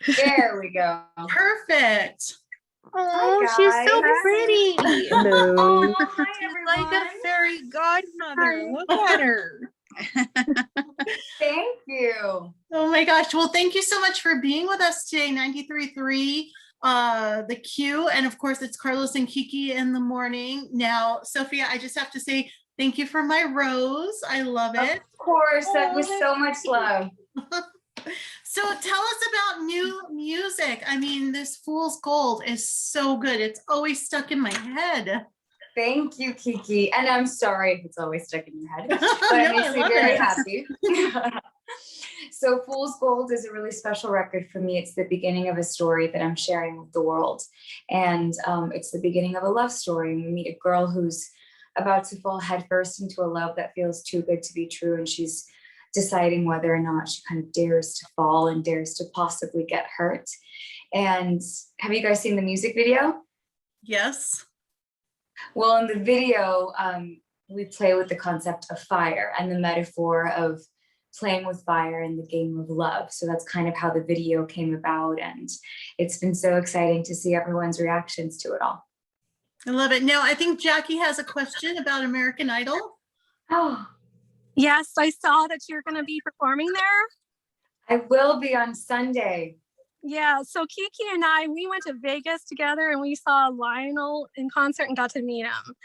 There we go. Perfect. Oh, she's so pretty. Hello. Oh, hi, She's everyone. like a fairy godmother. Look at her. Thank you. Oh my gosh. Well, thank you so much for being with us today, 93.3, the Q. And of course, it's Carlos and Kiki in the morning. Now, Sophia, I just have to say thank you for my rose. I love it. Of course, that was so much love. So tell us about new music. I mean, this Fool's Gold is so good. It's always stuck in my head. Thank you, Kiki. And I'm sorry if it's always stuck in your head, but No, it makes I me love very it. happy. So Fool's Gold is a really special record for me. It's the beginning of a story that I'm sharing with the world. And it's the beginning of a love story. And we meet a girl who's about to fall headfirst into a love that feels too good to be true. And she's deciding whether or not she kind of dares to fall and dares to possibly get hurt. And have you guys seen the music video? Yes. Well, in the video, we play with the concept of fire and the metaphor of playing with fire in the game of love. So that's kind of how the video came about. And it's been so exciting to see everyone's reactions to it all. I love it. Now, I think Jackie has a question about American Idol. Oh, Yes, I saw that you're going to be performing there. I will be on Sunday. Yeah, so Kiki and I, we went to Vegas together and we saw Lionel in concert and got to meet him.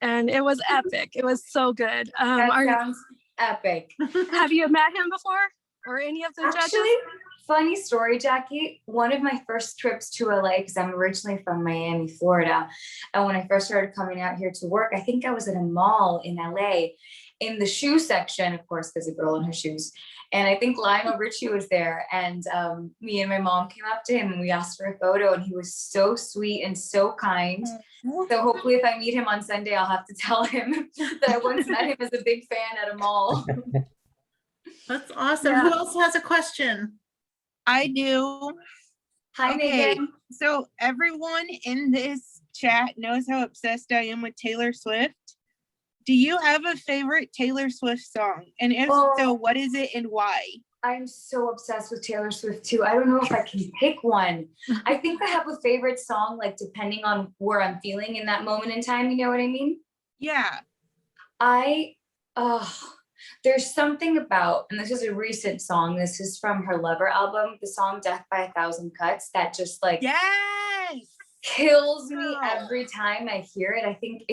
And it was epic. It was so good. That sounds epic. Have you met him before or any of the judges? Actually, funny story, Jackie. One of my first trips to LA, because I'm originally from Miami, Florida. And when I first started coming out here to work, I think I was at a mall in LA in the shoe section, of course, there's a girl in her shoes. And I think Lionel Richie was there. And me and my mom came up to him and we asked for a photo and he was so sweet and so kind. So hopefully if I meet him on Sunday, I'll have to tell him that I once met him as a big fan at a mall. That's awesome. Yeah. Who else has a question? I do. Hi, Okay, Megan. so everyone in this chat knows how obsessed I am with Taylor Swift. Do you have a favorite Taylor Swift song? And if so, what is it and why? I'm so obsessed with Taylor Swift too. I don't know if I can pick one. I think I have a favorite song, like depending on where I'm feeling in that moment in time. You know what I mean? Yeah. There's something about, and this is a recent song. This is from her Lover album, the song Death by a Thousand Cuts, that just like Yes. kills me every time I hear it. I think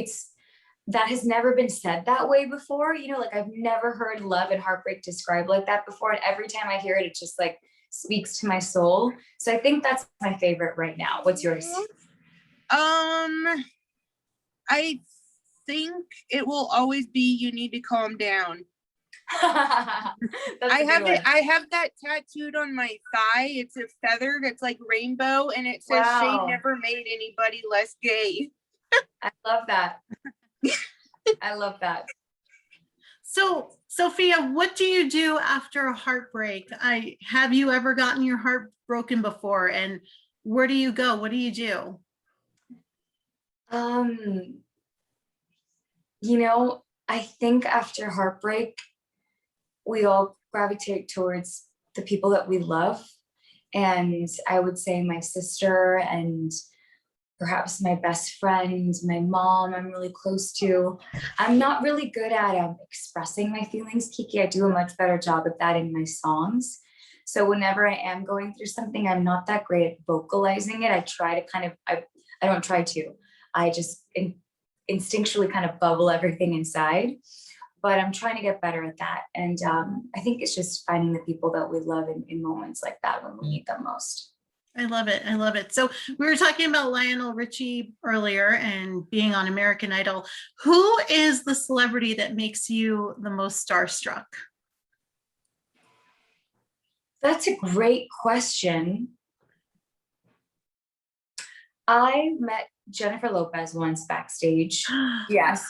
that has never been said that way before. You know, like I've never heard love and heartbreak described like that before. And every time I hear it, it just like speaks to my soul. So I think that's my favorite right now. What's yours? I think it will always be You Need to Calm Down. I have that tattooed on my thigh. It's a feather that's like rainbow and it says Wow. Shade never made anybody less gay. I love that. I love that. So, Sophia, what do you do after a heartbreak? Have you ever gotten your heart broken before? And where do you go? What do you do? You know, I think after heartbreak, we all gravitate towards the people that we love. And I would say my sister and perhaps my best friend, my mom, I'm really close to. I'm not really good at expressing my feelings, Kiki. I do a much better job at that in my songs. So whenever I am going through something, I'm not that great at vocalizing it. I try to I don't try to. I just instinctually kind of bubble everything inside. But I'm trying to get better at that. And I think it's just finding the people that we love in moments like that when we need them most. I love it. I love it. So we were talking about Lionel Richie earlier and being on American Idol. Who is the celebrity that makes you the most starstruck? That's a great question. I met Jennifer Lopez once backstage. Yes,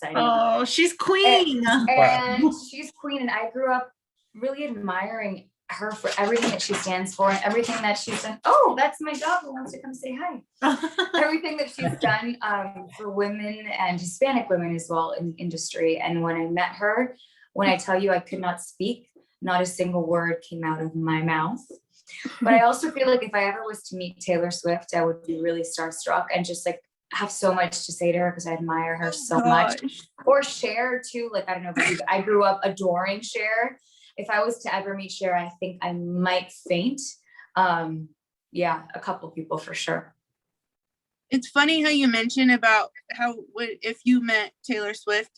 I know. Oh, she's queen. And she's queen. And I grew up really admiring her for everything that she stands for and everything that she's done. Oh, that's my dog who wants to come say hi. Everything that she's done for women and Hispanic women as well in the industry. And when I met her, when I tell you I could not speak, not a single word came out of my mouth. But I also feel like if I ever was to meet Taylor Swift, I would be really starstruck and just like have so much to say to her because I admire her so much. Or Cher too. Like, I don't know about you, but I grew up adoring Cher. If I was to ever meet Cher, I think I might faint. Yeah, a couple people for sure. It's funny how you mentioned about how if you met Taylor Swift,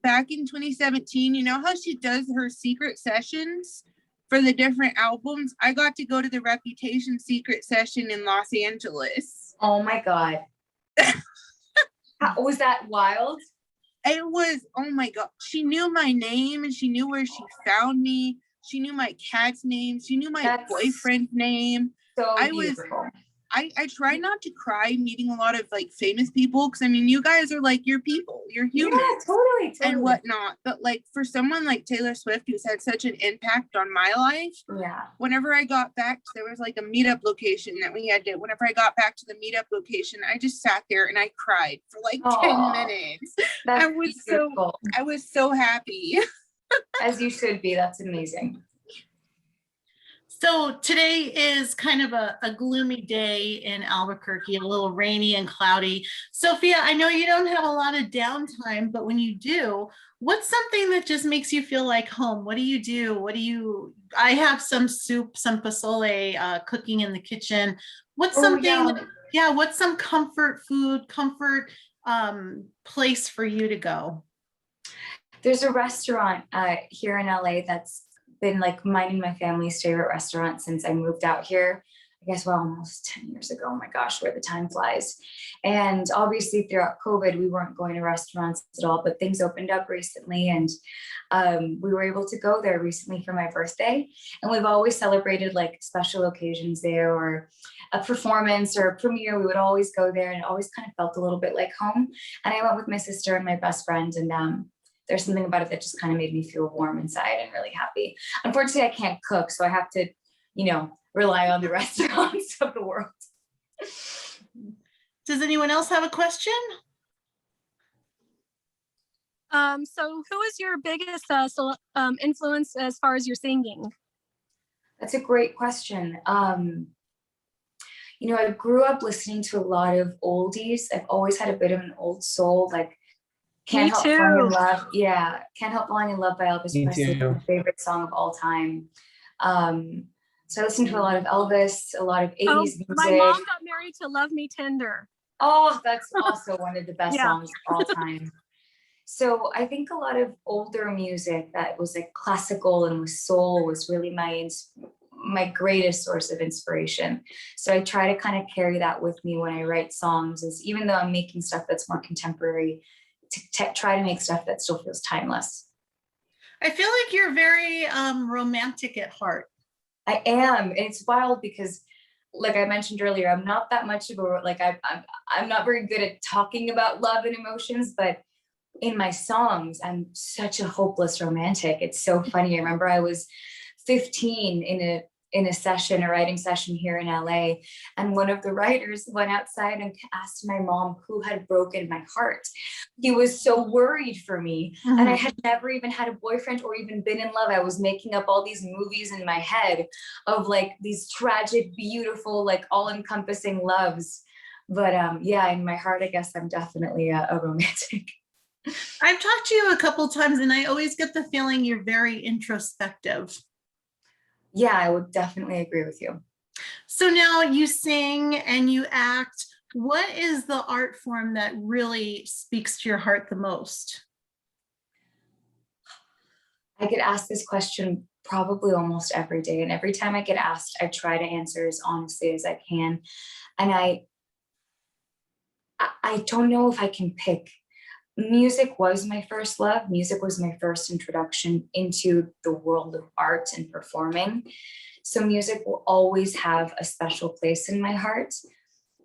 back in 2017, you know how she does her secret sessions for the different albums? I got to go to the Reputation secret session in Los Angeles. Oh my God. Was that wild? It was, oh my God. She knew my name and she knew where she found me. She knew my cat's name. She knew my boyfriend's name. So beautiful. I try not to cry meeting a lot of like famous people because I mean you guys are like your people, you're humans, yeah, totally. And whatnot. But like for someone like Taylor Swift who's had such an impact on my life, whenever I got back, there was like a meetup location that we had to. Whenever I got back to the meetup location, I just sat there and I cried for like 10 minutes. I was so happy. As you should be. That's amazing. So today is kind of a gloomy day in Albuquerque, a little rainy and cloudy. Sophia, I know you don't have a lot of downtime, but when you do, what's something that just makes you feel like home? What do you do? I have some soup, some pozole cooking in the kitchen. What's something, what's some comfort food, comfort place for you to go? There's a restaurant here in LA that's been like mine and my family's favorite restaurant since I moved out here. I guess almost 10 years ago. Oh my gosh, where the time flies. And obviously throughout COVID, we weren't going to restaurants at all, but things opened up recently and we were able to go there recently for my birthday. And we've always celebrated like special occasions there or a performance or a premiere. We would always go there and it always kind of felt a little bit like home. And I went with my sister and my best friend and there's something about it that just kind of made me feel warm inside and really happy. Unfortunately, I can't cook, so I have to, rely on the restaurants of the world. Does anyone else have a question? So who is your biggest influence as far as your singing? That's a great question. I grew up listening to a lot of oldies. I've always had a bit of an old soul, like Can't Help Falling in Love. Yeah, Can't Help Falling in Love by Elvis Presley, my favorite song of all time. So I listened to a lot of Elvis, a lot of 80s music. My mom got married to Love Me Tender. Oh, that's also one of the best songs of all time. So I think a lot of older music that was like classical and with soul was really my greatest source of inspiration. So I try to kind of carry that with me when I write songs, is even though I'm making stuff that's more contemporary, to try to make stuff that still feels timeless. I feel like you're very romantic at heart. I am. And it's wild because like I mentioned earlier, I'm not that much of a, like I'm not very good at talking about love and emotions, but in my songs, I'm such a hopeless romantic. It's so funny. I remember I was 15 in a writing session here in LA. And one of the writers went outside and asked my mom who had broken my heart. He was so worried for me. Mm-hmm. And I had never even had a boyfriend or even been in love. I was making up all these movies in my head of like these tragic, beautiful, like all-encompassing loves. But in my heart, I guess I'm definitely a romantic. I've talked to you a couple times and I always get the feeling you're very introspective. Yeah, I would definitely agree with you. So now you sing and you act. What is the art form that really speaks to your heart the most? I get asked this question probably almost every day. And every time I get asked, I try to answer as honestly as I can. And I don't know if I can pick. Music was my first love. Music was my first introduction into the world of art and performing. So music will always have a special place in my heart.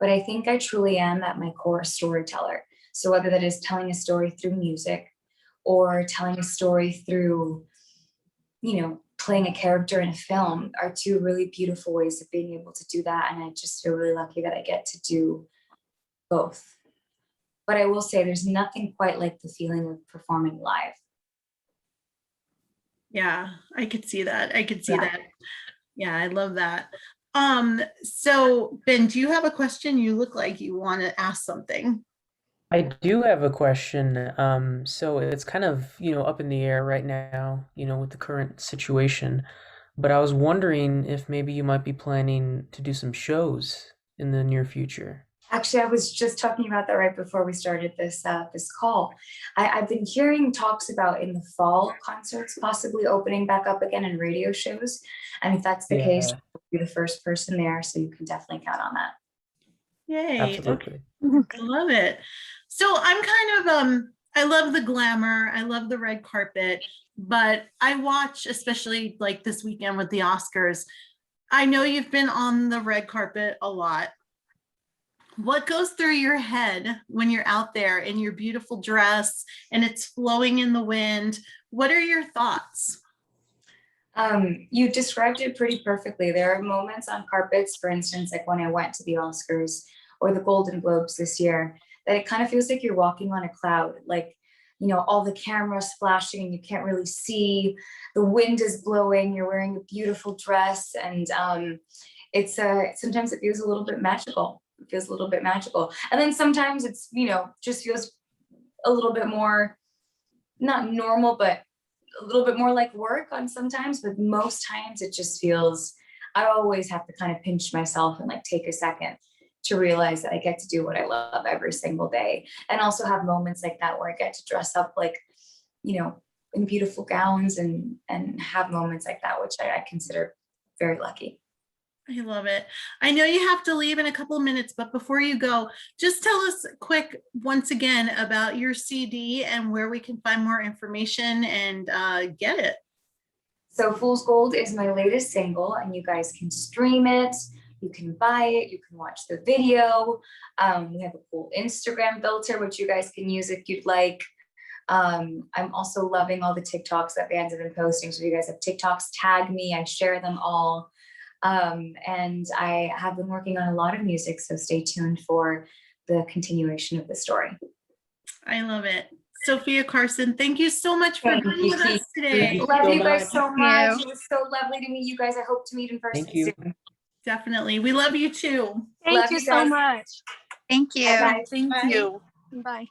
But I think I truly am at my core a storyteller. So whether that is telling a story through music or telling a story through, playing a character in a film are two really beautiful ways of being able to do that. And I just feel really lucky that I get to do both. But I will say there's nothing quite like the feeling of performing live. Yeah, I could see that. that. Yeah, I love that. So Ben, do you have a question? You look like you want to ask something. I do have a question. So it's kind of, up in the air right now, with the current situation. But I was wondering if maybe you might be planning to do some shows in the near future. Actually, I was just talking about that right before we started this call. I've been hearing talks about in the fall concerts possibly opening back up again and radio shows. And if that's the case, Yeah, you'll be the first person there, so you can definitely count on that. Yay. Okay. absolutely. I love it. So I'm kind of I love the glamour, I love the red carpet, but I watch, especially like this weekend with the Oscars. I know you've been on the red carpet a lot. What goes through your head when you're out there in your beautiful dress and it's flowing in the wind? What are your thoughts? You described it pretty perfectly. There are moments on carpets, for instance, like when I went to the Oscars or the Golden Globes this year, that it kind of feels like you're walking on a cloud, like, all the cameras flashing and you can't really see, the wind is blowing, you're wearing a beautiful dress. And it's sometimes it feels a little bit magical. It feels a little bit magical. And then sometimes it's, just feels a little bit more, not normal, but a little bit more like work on sometimes, but most times it just feels, I always have to kind of pinch myself and like take a second to realize that I get to do what I love every single day. And also have moments like that where I get to dress up like, in beautiful gowns and have moments like that, which I consider very lucky. I love it. I know you have to leave in a couple of minutes, but before you go, just tell us quick once again about your CD and where we can find more information and get it. So Fool's Gold is my latest single, and you guys can stream it. You can buy it. You can watch the video. We have a cool Instagram filter, which you guys can use if you'd like. I'm also loving all the TikToks that bands have been posting. So if you guys have TikToks, tag me. I share them all. And I have been working on a lot of music, so stay tuned for the continuation of the story. I love it. Sofia Carson, thank you so much for Thank being you, with us today. Love you guys much. so much. It was so lovely to meet you guys. I hope to meet in person Thank you. soon. Definitely. We love you too. Thank Love you you so guys. much. Thank you. Bye-bye. Thank Bye. you. Bye.